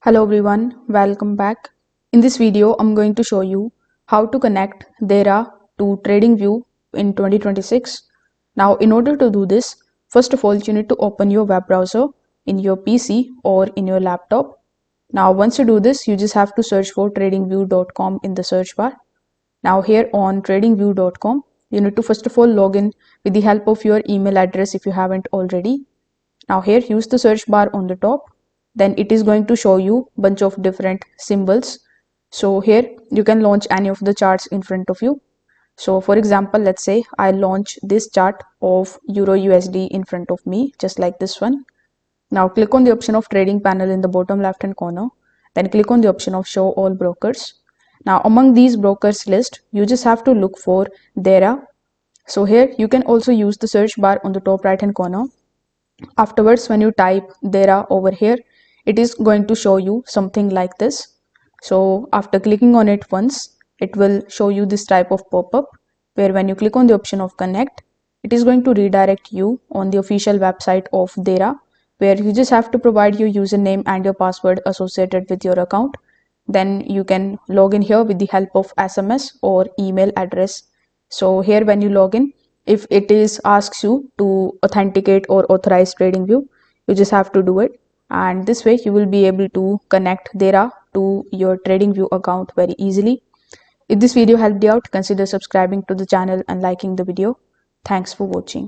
Hello everyone, welcome back. In this video, I'm going to show you how to connect Derayah to TradingView in 2026. Now, in order to do this, first of all, you need to open your web browser in your PC or in your laptop. Now, once you do this, you just have to search for tradingview.com in the search bar. Now, here on tradingview.com, you need to first of all log in with the help of your email address if you haven't already. Now here use the search bar on the top, then it is going to show you bunch of different symbols. So here you can launch any of the charts in front of you. So for example, let's say I launch this chart of Euro USD in front of me, just like this one. Now click on the option of trading panel in the bottom left hand corner, then click on the option of show all brokers. Now among these brokers list, you just have to look for Derayah. So here you can also use the search bar on the top right hand corner. Afterwards, when you type Derayah over here, it is going to show you something like this. So after clicking on it once, it will show you this type of pop-up where when you click on the option of connect, it is going to redirect you on the official website of Derayah, where you just have to provide your username and your password associated with your account. Then you can log in here with the help of SMS or email address. So here when you log in, if it is asks you to authenticate or authorize TradingView, you just have to do it, and this way you will be able to connect Derayah to your TradingView account very easily. If this video helped you out, consider subscribing to the channel and liking the video. Thanks for watching.